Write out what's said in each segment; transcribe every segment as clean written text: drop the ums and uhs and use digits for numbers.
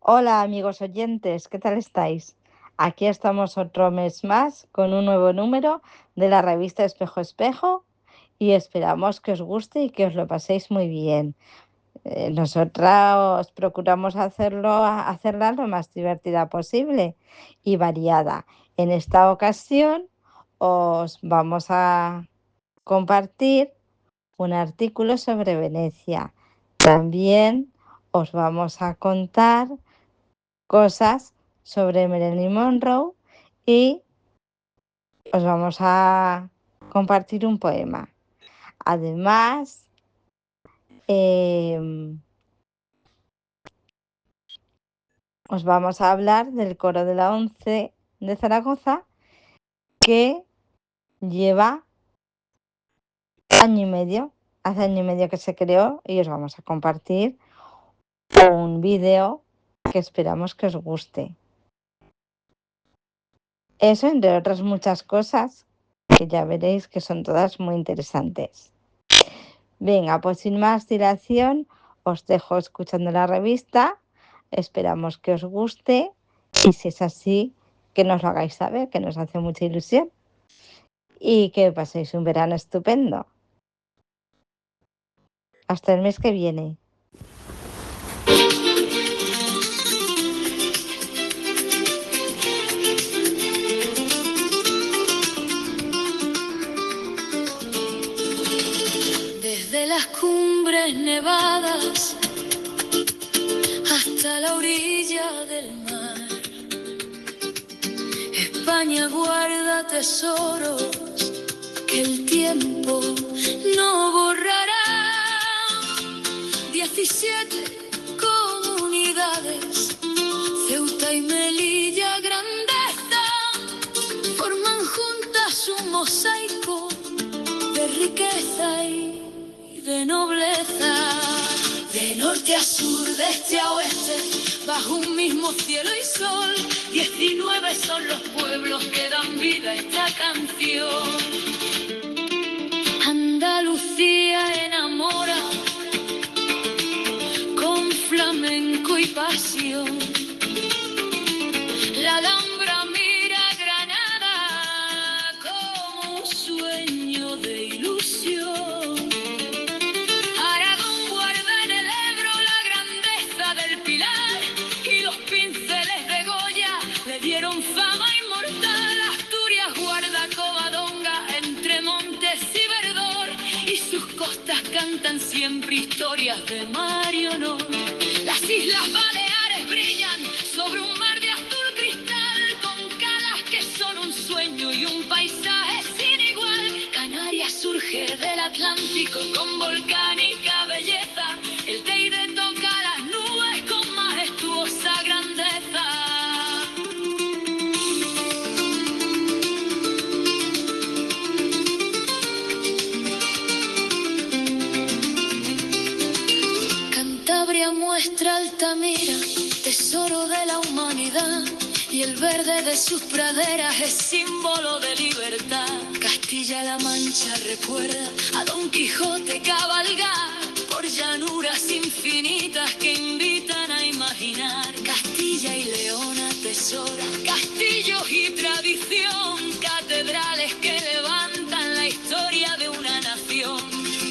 Hola amigos oyentes, ¿qué tal estáis? Aquí estamos otro mes más con un nuevo número de la revista Espejo Espejo y esperamos que os guste y que os lo paséis muy bien. Nosotras procuramos hacerla lo más divertida posible y variada. En esta ocasión os vamos a compartir un artículo sobre Venecia. También os vamos a contar cosas sobre Marilyn Monroe y os vamos a compartir un poema. Además, em, os vamos a hablar del coro de la ONCE de Zaragoza que lleva año y medio, hace año y medio que se creó y os vamos a compartir un vídeo que esperamos que os guste. Eso, entre otras muchas cosas, que ya veréis que son todas muy interesantes. Venga, pues sin más dilación, os dejo escuchando la revista. Esperamos que os guste y si es así, que nos lo hagáis saber, que nos hace mucha ilusión y que paséis un verano estupendo. Hasta el mes que viene. Desde las cumbres nevadas hasta la orilla del mar, España guarda tesoros que el tiempo no borrará. 17 comunidades, Ceuta y Melilla, grandeza, forman juntas un mosaico de riqueza y de nobleza. De norte a sur, de este a oeste, bajo un mismo cielo y sol, 19 son los pueblos que dan vida a esta canción. Andalucía enamora con flamenco y pasión. La Alhambra mira a Granada como un sueño de ilusión. Aragón guarda en el Ebro la grandeza del Pilar y los pinceles de Goya le dieron fama inmortal. Asturias guarda Covadonga entre montes y verdor y sus costas cantan siempre historias de mar y honor. Las Islas Baleares brillan sobre un mar de azul cristal con calas que son un sueño y un paisaje sin igual. Canarias surge del Atlántico con volcánica belleza. El Teide toca las nubes con majestuosa grandeza. Cantabria muestra Altamira, tesoro de la humanidad, y el verde de sus praderas es símbolo de libertad. Castilla-La Mancha recuerda a Don Quijote cabalgar por llanuras infinitas que invitan a imaginar. Castilla y León atesora castillos y tradición, catedrales que levantan la historia de una nación.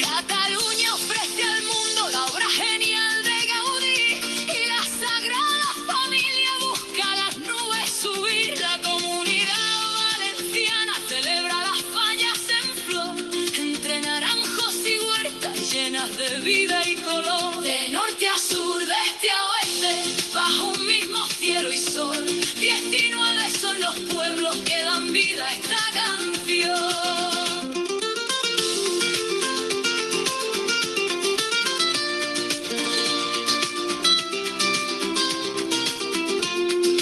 Cataluña ofrece al mundo la obra genial de Gaudí y la Sagrada Familia busca las nubes subir. La comunidad valenciana celebra las fallas en flor entre naranjos y huertas llenas de vida y color. De norte a sur, de este a oeste, bajo un mismo cielo y sol, 19 son los pueblos que dan vida a esta canción.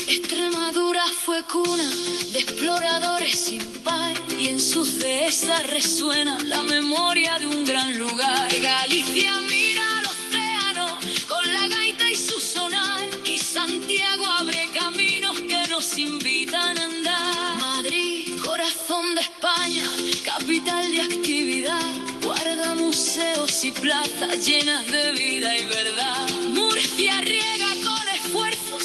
Extremadura fue cuna de exploradores sin par y en sus dehesas resuena la memoria de un gran lugar. Galicia mira al océano con la gaita y su sonar y Santiago abre caminos que nos invitan a andar. Madrid, corazón de España, capital de actividad, guarda museos y plazas llenas de vida y verdad. Murcia riega con esfuerzo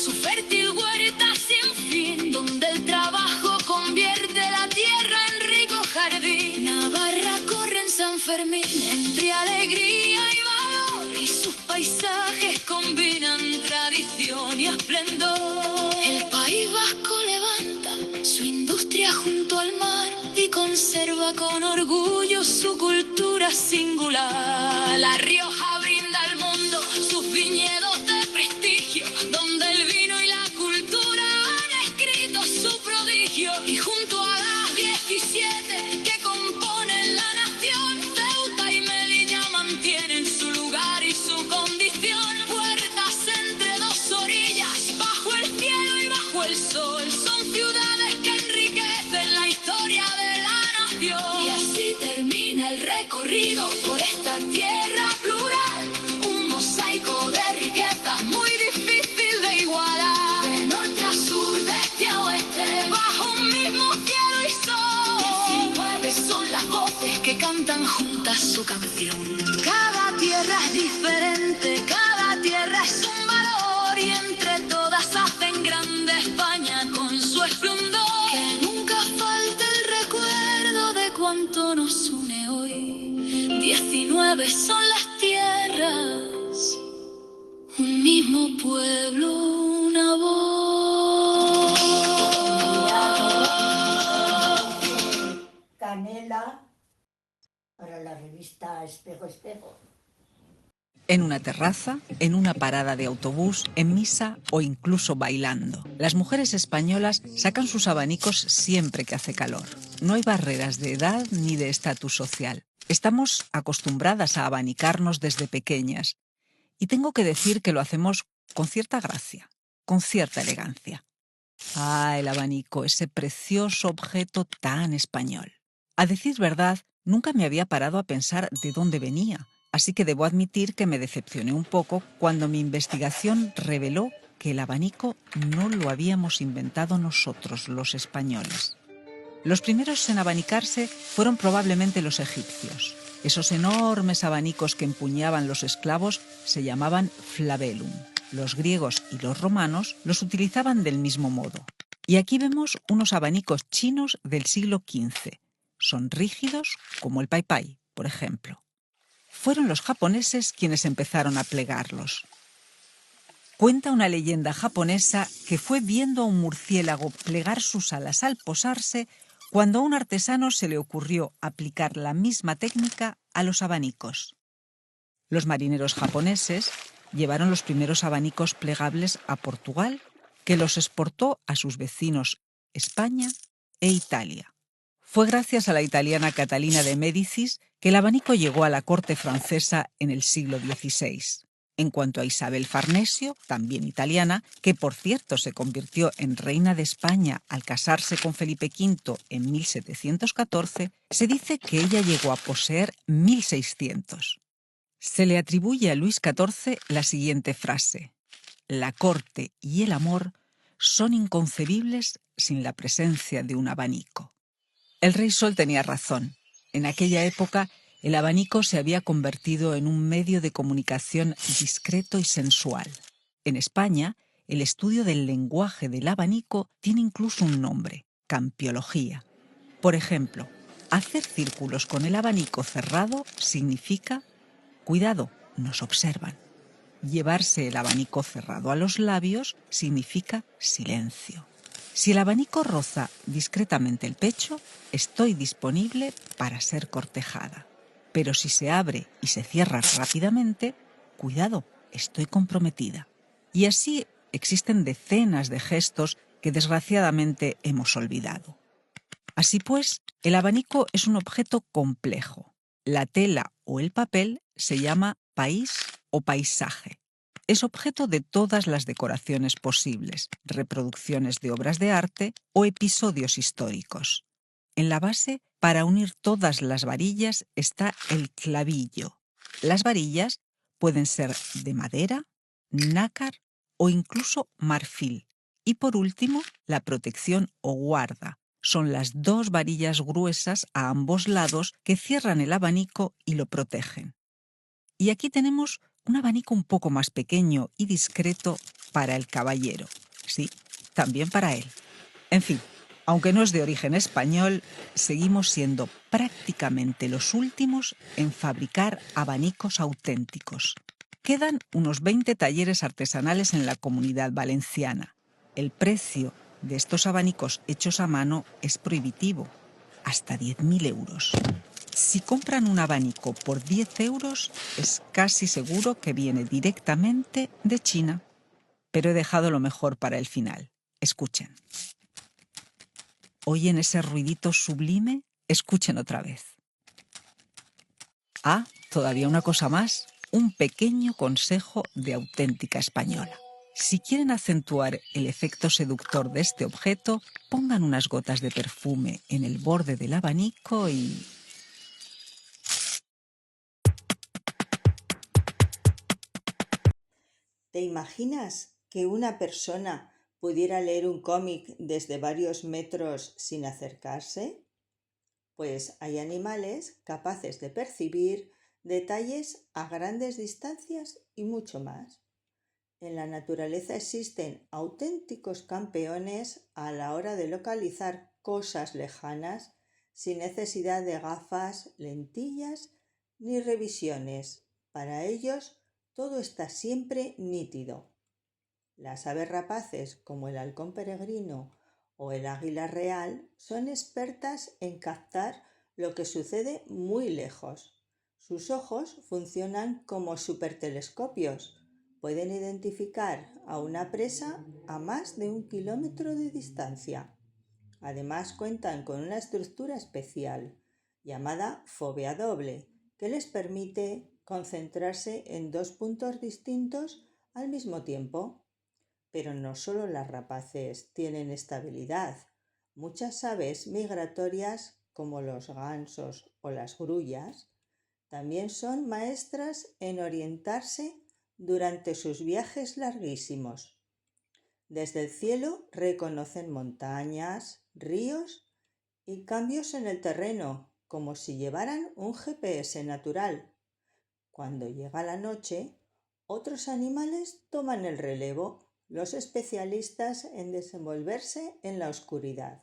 esplendor. El País Vasco levanta su industria junto al mar y conserva con orgullo su cultura singular. La Rioja brinda al mundo sus viñedos de prestigio, donde el vino y la cultura han escrito su prodigio. Y junto a las 17 que componen la nación, Ceuta y Melilla mantienen su lugar y su condición. Puertas entre dos orillas, bajo el cielo y bajo el sol, son ciudades que enriquecen la historia de la nación. Y así termina el recorrido por esta tierra plural, un mosaico de riquezas muy difícil de igualar. De norte a sur, de este a oeste, bajo un mismo cielo y sol, 19 son las voces que cantan juntas su canción. Cada tierra es diferente, cada tierra es un valor, y entre todas hacen grande España con su esplendor. Que nunca falte el recuerdo de cuánto nos une hoy. 19 son las tierras, un mismo pueblo, una voz. Canela para la revista Espejo Espejo. En una terraza, en una parada de autobús, en misa o incluso bailando. Las mujeres españolas sacan sus abanicos siempre que hace calor. No hay barreras de edad ni de estatus social. Estamos acostumbradas a abanicarnos desde pequeñas. Y tengo que decir que lo hacemos con cierta gracia, con cierta elegancia. Ah, el abanico, ese precioso objeto tan español. A decir verdad, nunca me había parado a pensar de dónde venía. Así que debo admitir que me decepcioné un poco cuando mi investigación reveló que el abanico no lo habíamos inventado nosotros, los españoles. Los primeros en abanicarse fueron probablemente los egipcios. Esos enormes abanicos que empuñaban los esclavos se llamaban flabellum. Los griegos y los romanos los utilizaban del mismo modo. Y aquí vemos unos abanicos chinos del siglo XV. Son rígidos como el paipai, por ejemplo. Fueron los japoneses quienes empezaron a plegarlos. Cuenta una leyenda japonesa que fue viendo a un murciélago plegar sus alas al posarse cuando a un artesano se le ocurrió aplicar la misma técnica a los abanicos. Los marineros japoneses llevaron los primeros abanicos plegables a Portugal, que los exportó a sus vecinos España e Italia. Fue gracias a la italiana Catalina de Médicis que el abanico llegó a la corte francesa en el siglo XVI. En cuanto a Isabel Farnesio, también italiana, que por cierto se convirtió en reina de España al casarse con Felipe V en 1714, se dice que ella llegó a poseer 1.600. Se le atribuye a Luis XIV la siguiente frase: la corte y el amor son inconcebibles sin la presencia de un abanico. El rey Sol tenía razón. En aquella época, el abanico se había convertido en un medio de comunicación discreto y sensual. En España, el estudio del lenguaje del abanico tiene incluso un nombre: campiología. Por ejemplo, hacer círculos con el abanico cerrado significa cuidado, nos observan. Llevarse el abanico cerrado a los labios significa silencio. Si el abanico roza discretamente el pecho, estoy disponible para ser cortejada. Pero si se abre y se cierra rápidamente, cuidado, estoy comprometida. Y así existen decenas de gestos que desgraciadamente hemos olvidado. Así pues, el abanico es un objeto complejo. La tela o el papel se llama país o paisaje. Es objeto de todas las decoraciones posibles, reproducciones de obras de arte o episodios históricos. En la base, para unir todas las varillas, está el clavillo. Las varillas pueden ser de madera, nácar o incluso marfil. Y por último, la protección o guarda. Son las dos varillas gruesas a ambos lados que cierran el abanico y lo protegen. Y aquí tenemos un abanico un poco más pequeño y discreto para el caballero. Sí, también para él. En fin, aunque no es de origen español, seguimos siendo prácticamente los últimos en fabricar abanicos auténticos. Quedan unos 20 talleres artesanales en la Comunidad Valenciana. El precio de estos abanicos hechos a mano es prohibitivo, hasta 10.000 euros. Si compran un abanico por 10 euros, es casi seguro que viene directamente de China. Pero he dejado lo mejor para el final. Escuchen. ¿Oyen ese ruidito sublime? Escuchen otra vez. Ah, todavía una cosa más. Un pequeño consejo de auténtica española. Si quieren acentuar el efecto seductor de este objeto, pongan unas gotas de perfume en el borde del abanico y... ¿Te imaginas que una persona pudiera leer un cómic desde varios metros sin acercarse? Pues hay animales capaces de percibir detalles a grandes distancias y mucho más. En la naturaleza existen auténticos campeones a la hora de localizar cosas lejanas sin necesidad de gafas, lentillas ni revisiones. Para ellos todo está siempre nítido. Las aves rapaces, como el halcón peregrino o el águila real, son expertas en captar lo que sucede muy lejos. Sus ojos funcionan como supertelescopios. Pueden identificar a una presa a más de 1 kilómetro de distancia. Además, cuentan con una estructura especial llamada fobia doble, que les permite concentrarse en 2 puntos distintos al mismo tiempo. Pero no solo las rapaces tienen esta habilidad. Muchas aves migratorias, como los gansos o las grullas, también son maestras en orientarse durante sus viajes larguísimos. Desde el cielo reconocen montañas, ríos y cambios en el terreno, como si llevaran un GPS natural. Cuando llega la noche, otros animales toman el relevo, los especialistas en desenvolverse en la oscuridad.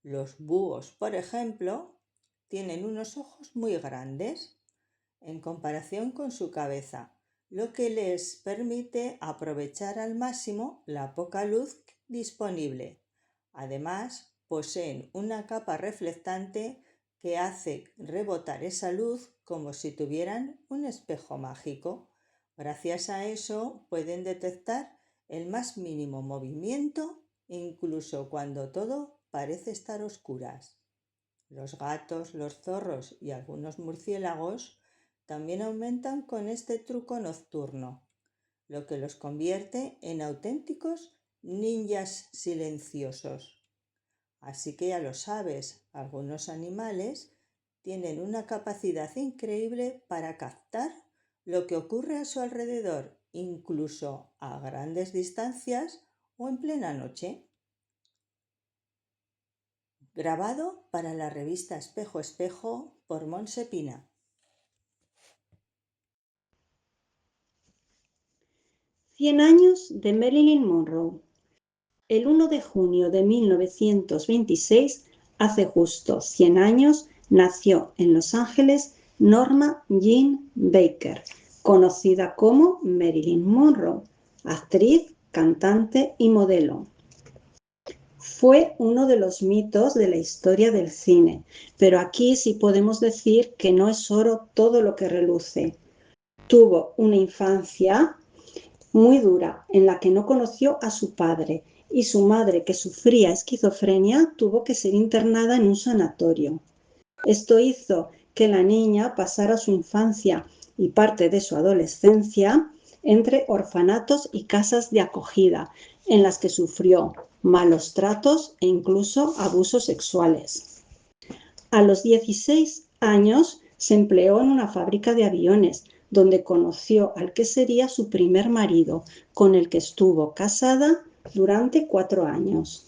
Los búhos, por ejemplo, tienen unos ojos muy grandes en comparación con su cabeza, lo que les permite aprovechar al máximo la poca luz disponible. Además, poseen una capa reflectante que hace rebotar esa luz como si tuvieran un espejo mágico. Gracias a eso pueden detectar el más mínimo movimiento, incluso cuando todo parece estar a oscuras. Los gatos, los zorros y algunos murciélagos también aumentan con este truco nocturno, lo que los convierte en auténticos ninjas silenciosos. Así que ya lo sabes, algunos animales tienen una capacidad increíble para captar lo que ocurre a su alrededor, incluso a grandes distancias o en plena noche. Grabado para la revista Espejo Espejo por Montse Pina. 100 años de Marilyn Monroe. El 1 de junio de 1926, hace justo 100 años, nació en Los Ángeles Norma Jean Baker, conocida como Marilyn Monroe, actriz, cantante y modelo. Fue uno de los mitos de la historia del cine, pero aquí sí podemos decir que no es oro todo lo que reluce. Tuvo una infancia muy dura en la que no conoció a su padre y su madre, que sufría esquizofrenia, tuvo que ser internada en un sanatorio. Esto hizo que la niña pasara su infancia y parte de su adolescencia entre orfanatos y casas de acogida, en las que sufrió malos tratos e incluso abusos sexuales. A los 16 años se empleó en una fábrica de aviones, donde conoció al que sería su primer marido, con el que estuvo casada durante 4 años.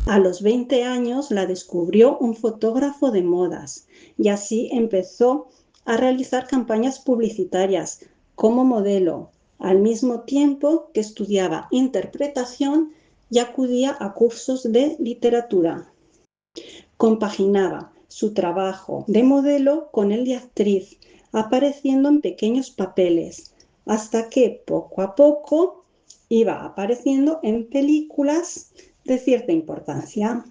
A los 20 años la descubrió un fotógrafo de modas y así empezó a realizar campañas publicitarias como modelo, al mismo tiempo que estudiaba interpretación y acudía a cursos de literatura. Compaginaba su trabajo de modelo con el de actriz, apareciendo en pequeños papeles, hasta que poco a poco iba apareciendo en películas de cierta importancia,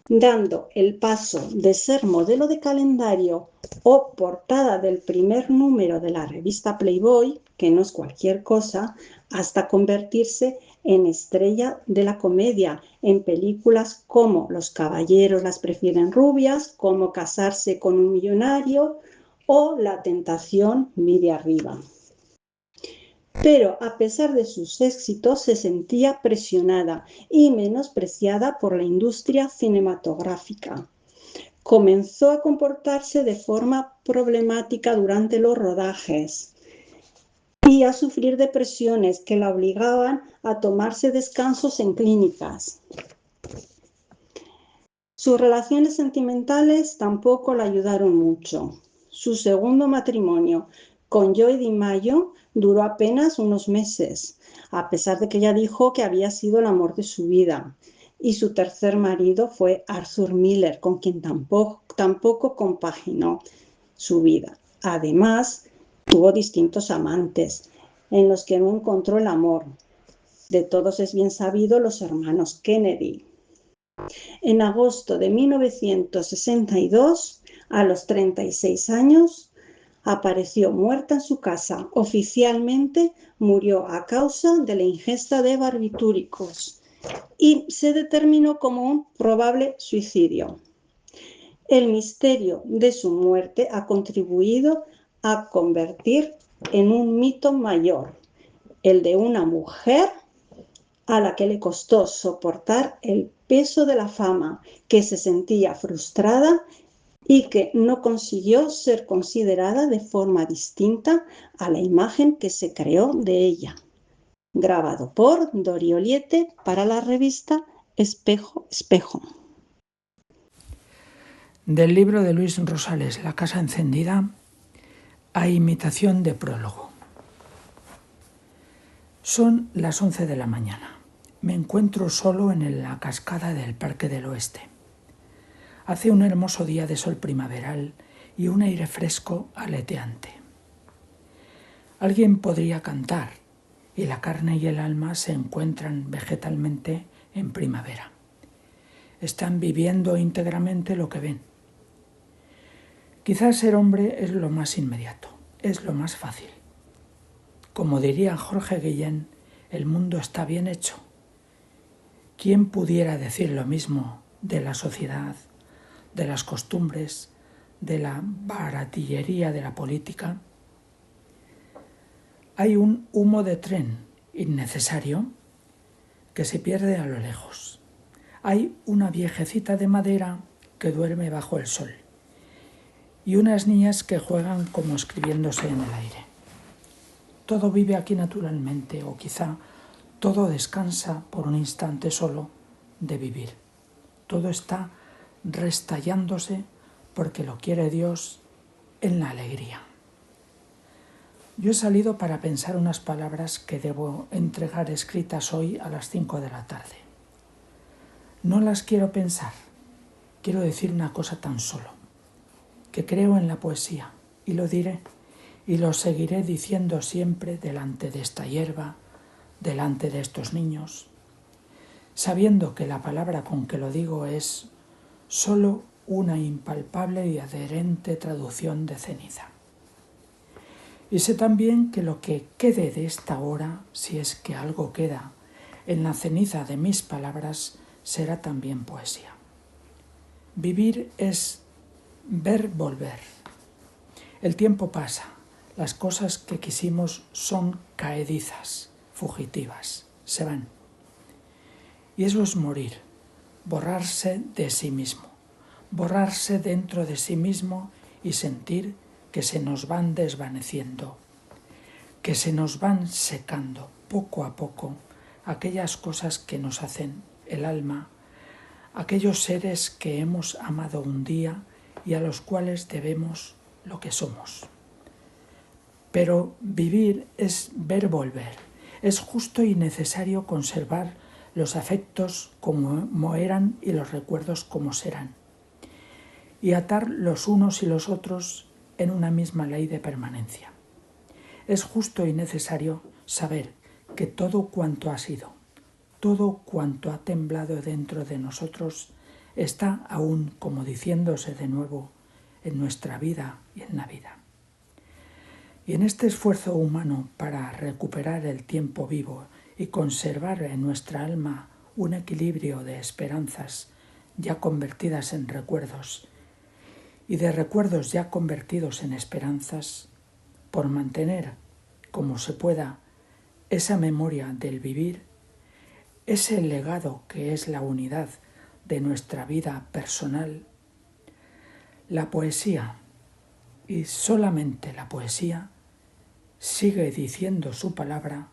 dando el paso de ser modelo de calendario o portada del primer número de la revista Playboy, que no es cualquier cosa, hasta convertirse en estrella de la comedia en películas como Los caballeros las prefieren rubias, Cómo casarse con un millonario o La tentación vive arriba. Pero a pesar de sus éxitos se sentía presionada y menospreciada por la industria cinematográfica. Comenzó a comportarse de forma problemática durante los rodajes y a sufrir depresiones que la obligaban a tomarse descansos en clínicas. Sus relaciones sentimentales tampoco la ayudaron mucho. Su segundo matrimonio con Joey DiMaggio duró apenas unos meses, a pesar de que ella dijo que había sido el amor de su vida. Y su tercer marido fue Arthur Miller, con quien tampoco compaginó su vida. Además, tuvo distintos amantes, en los que no encontró el amor. De todos es bien sabido los hermanos Kennedy. En agosto de 1962, a los 36 años, apareció muerta en su casa. Oficialmente murió a causa de la ingesta de barbitúricos y se determinó como un probable suicidio. El misterio de su muerte ha contribuido a convertir en un mito mayor, el de una mujer a la que le costó soportar el peso de la fama, que se sentía frustrada y que no consiguió ser considerada de forma distinta a la imagen que se creó de ella. Grabado por Dori Oliete para la revista Espejo Espejo. Del libro de Luis Rosales, La casa encendida, a imitación de prólogo. Son las 11 de la mañana. Me encuentro solo en la cascada del Parque del Oeste. Hace un hermoso día de sol primaveral y un aire fresco aleteante. Alguien podría cantar y la carne y el alma se encuentran vegetalmente en primavera. Están viviendo íntegramente lo que ven. Quizás ser hombre es lo más inmediato, es lo más fácil. Como diría Jorge Guillén, el mundo está bien hecho. ¿Quién pudiera decir lo mismo de la sociedad, de las costumbres, de la baratillería de la política? Hay un humo de tren innecesario que se pierde a lo lejos. Hay una viejecita de madera que duerme bajo el sol y unas niñas que juegan como escribiéndose en el aire. Todo vive aquí naturalmente, o quizá todo descansa por un instante solo de vivir. Todo está restallándose porque lo quiere Dios en la alegría. Yo he salido para pensar unas palabras que debo entregar escritas hoy a las 5 de la tarde. No las quiero pensar, quiero decir una cosa tan solo, que creo en la poesía, y lo diré, y lo seguiré diciendo siempre delante de esta hierba, delante de estos niños, sabiendo que la palabra con que lo digo es solo una impalpable y adherente traducción de ceniza. Y sé también que lo que quede de esta hora, si es que algo queda, en la ceniza de mis palabras, será también poesía. Vivir es ver volver. El tiempo pasa, las cosas que quisimos son caedizas, fugitivas, se van. Y eso es morir, borrarse de sí mismo, borrarse dentro de sí mismo y sentir que se nos van desvaneciendo, que se nos van secando poco a poco aquellas cosas que nos hacen el alma, aquellos seres que hemos amado un día y a los cuales debemos lo que somos. Pero vivir es ver volver. Es justo y necesario conservar los afectos como eran y los recuerdos como serán, y atar los unos y los otros en una misma ley de permanencia. Es justo y necesario saber que todo cuanto ha sido, todo cuanto ha temblado dentro de nosotros, está aún como diciéndose de nuevo en nuestra vida y en la vida. Y en este esfuerzo humano para recuperar el tiempo vivo y conservar en nuestra alma un equilibrio de esperanzas ya convertidas en recuerdos y de recuerdos ya convertidos en esperanzas, por mantener, como se pueda, esa memoria del vivir, ese legado que es la unidad de nuestra vida personal, la poesía, y solamente la poesía, sigue diciendo su palabra,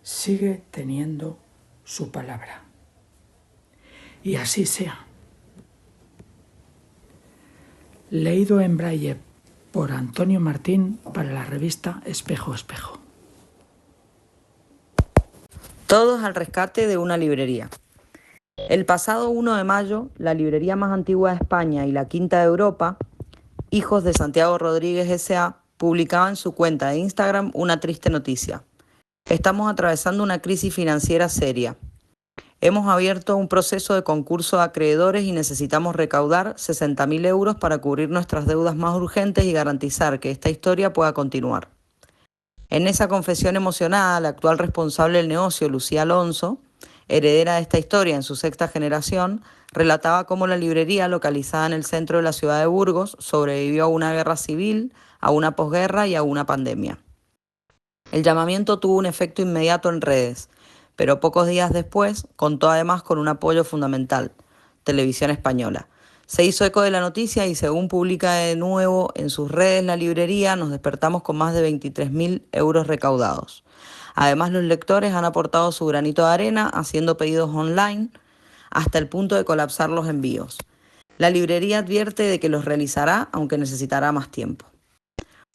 sigue teniendo su palabra. Y así sea. Leído en braille por Antonio Martín para la revista Espejo Espejo. Todos al rescate de una librería. El pasado 1 de mayo, la librería más antigua de España y la quinta de Europa, Hijos de Santiago Rodríguez S.A., publicaba en su cuenta de Instagram una triste noticia. Estamos atravesando una crisis financiera seria. Hemos abierto un proceso de concurso de acreedores y necesitamos recaudar 60.000 euros para cubrir nuestras deudas más urgentes y garantizar que esta historia pueda continuar. En esa confesión emocionada, la actual responsable del negocio, Lucía Alonso, heredera de esta historia en su sexta generación, relataba cómo la librería, localizada en el centro de la ciudad de Burgos, sobrevivió a una guerra civil, a una posguerra y a una pandemia. El llamamiento tuvo un efecto inmediato en redes, pero pocos días después contó además con un apoyo fundamental, Televisión Española. Se hizo eco de la noticia y según publica de nuevo en sus redes la librería, nos despertamos con más de 23.000 euros recaudados. Además, los lectores han aportado su granito de arena haciendo pedidos online hasta el punto de colapsar los envíos. La librería advierte de que los realizará, aunque necesitará más tiempo.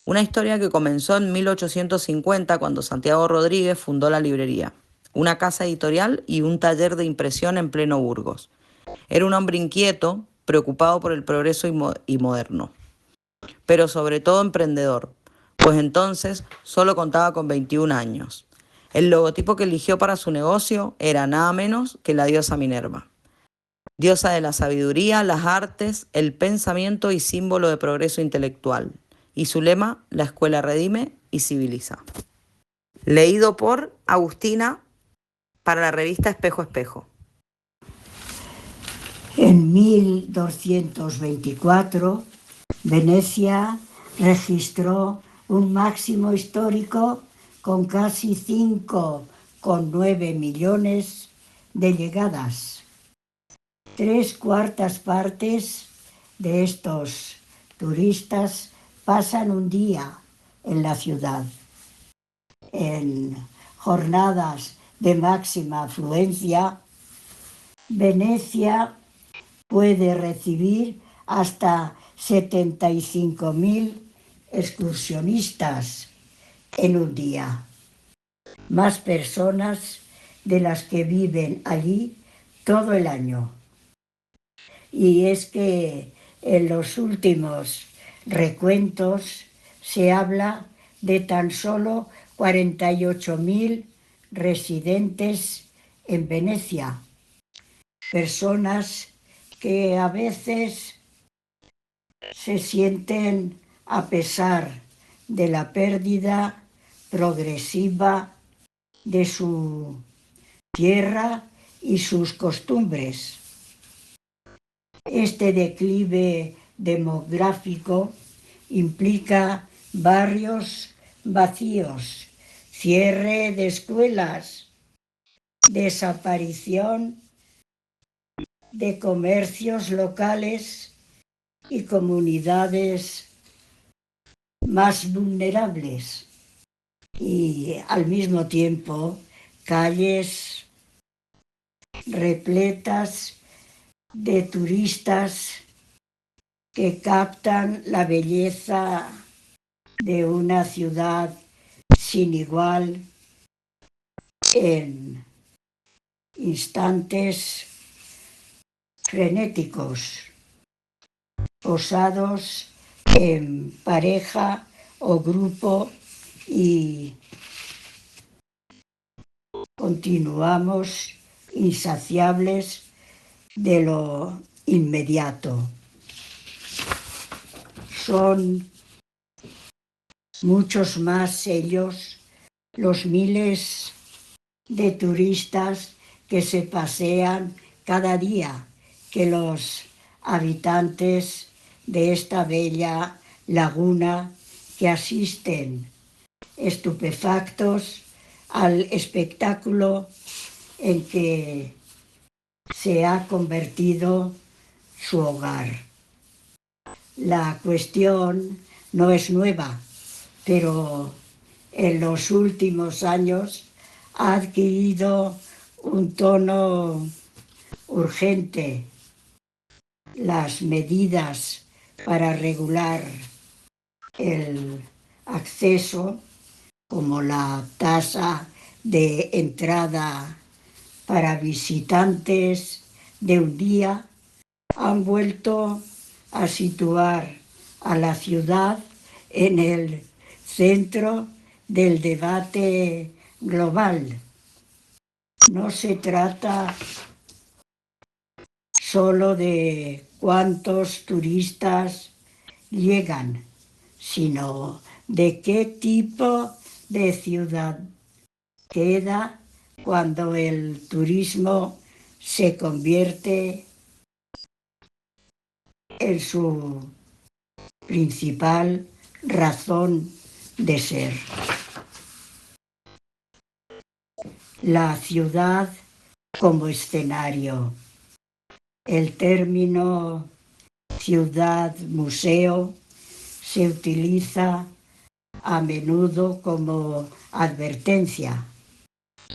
Una historia que comenzó en 1850 cuando Santiago Rodríguez fundó la librería, una casa editorial y un taller de impresión en pleno Burgos. Era un hombre inquieto, preocupado por el progreso y moderno, pero sobre todo emprendedor, pues entonces solo contaba con 21 años. El logotipo que eligió para su negocio era nada menos que la diosa Minerva, diosa de la sabiduría, las artes, el pensamiento y símbolo de progreso intelectual. Y su lema, la escuela redime y civiliza. Leído por Agustina para la revista Espejo Espejo. En 1224, Venecia registró un máximo histórico con casi 5,9 millones de llegadas. 3/4 partes de estos turistas pasan un día en la ciudad. En jornadas de máxima afluencia, Venecia puede recibir hasta 75.000 excursionistas en un día. Más personas de las que viven allí todo el año. Y es que en los últimos recuentos se habla de tan solo 48.000 residentes en Venecia, personas que a veces se sienten, a pesar de la pérdida progresiva de su tierra y sus costumbres. Este declive demográfico implica barrios vacíos, cierre de escuelas, desaparición de comercios locales y comunidades más vulnerables. Y al mismo tiempo, calles repletas de turistas que captan la belleza de una ciudad sin igual en instantes frenéticos, posados en pareja o grupo y continuamos insaciables de lo inmediato. Son muchos más ellos los miles de turistas que se pasean cada día que los habitantes de esta bella laguna que asisten estupefactos al espectáculo en que se ha convertido su hogar. La cuestión no es nueva, pero en los últimos años ha adquirido un tono urgente. Las medidas para regular el acceso, como la tasa de entrada para visitantes de un día, han vuelto a situar a la ciudad en el centro del debate global. No se trata solo de cuántos turistas llegan, sino de qué tipo de ciudad queda cuando el turismo se convierte en su principal razón de ser. La ciudad como escenario. El término ciudad-museo se utiliza a menudo como advertencia.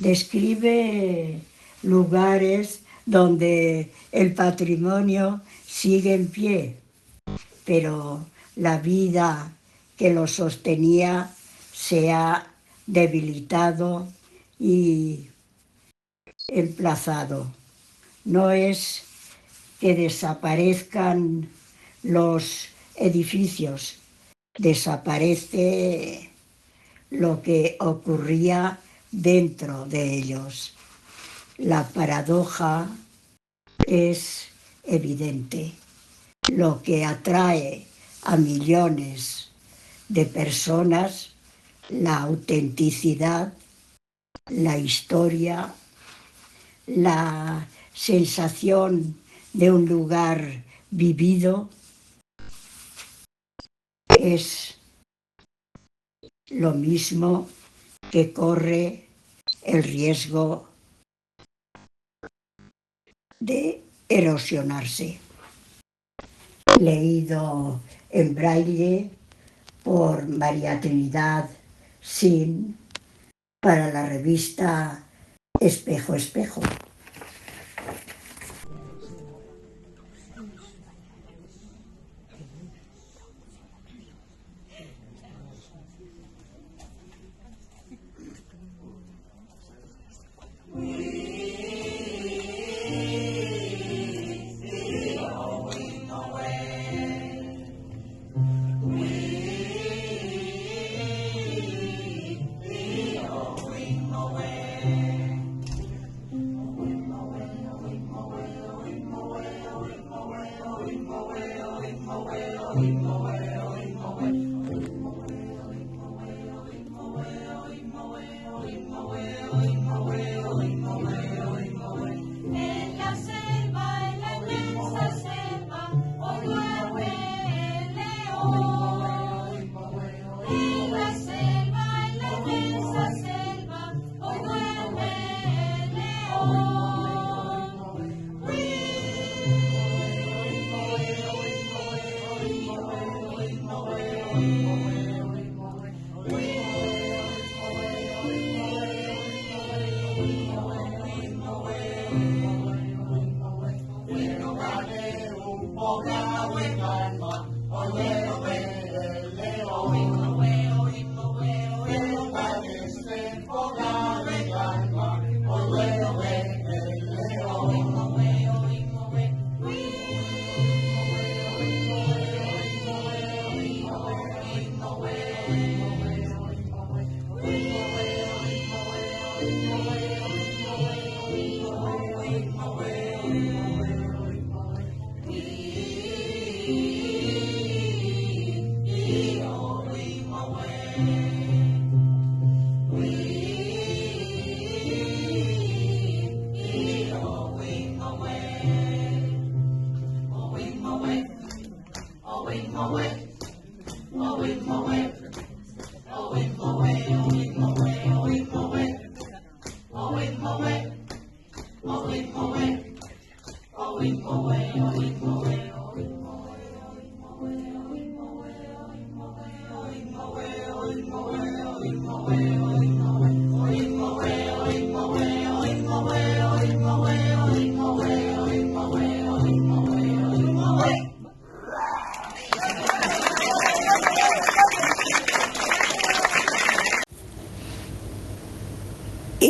Describe lugares donde el patrimonio sigue en pie, pero la vida que lo sostenía se ha debilitado y emplazado. No es que desaparezcan los edificios, desaparece lo que ocurría dentro de ellos. La paradoja es evidente. Lo que atrae a millones de personas, la autenticidad, la historia, la sensación de un lugar vivido, es lo mismo que corre el riesgo de erosionarse. Leído en braille por María Trinidad Sin para la revista Espejo Espejo.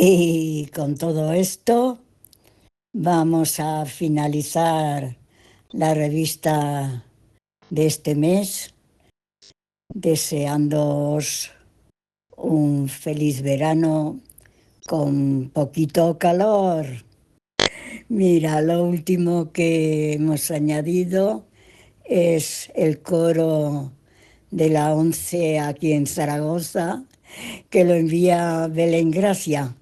Y con todo esto vamos a finalizar la revista de este mes, deseándoos un feliz verano con poquito calor. Mira, lo último que hemos añadido es el coro de la 11 aquí en Zaragoza, que lo envía Belén Gracia.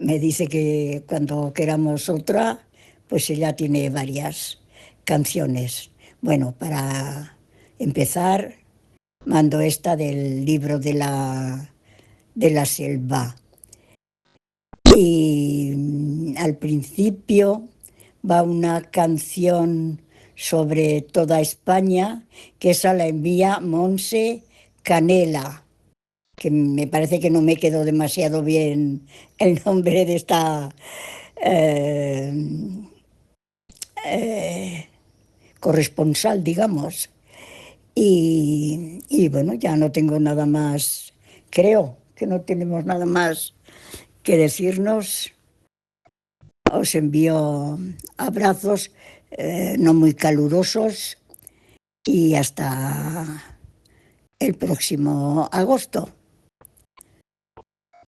Me dice que cuando queramos otra, pues ella tiene varias canciones. Bueno, para empezar, mando esta del libro de la selva. Y al principio va una canción sobre toda España, que esa la envía Monse Canela, que me parece que no me quedó demasiado bien el nombre de esta corresponsal, digamos. Y bueno, ya no tengo nada más, creo que no tenemos nada más que decirnos. Os envío abrazos no muy calurosos y hasta el próximo agosto.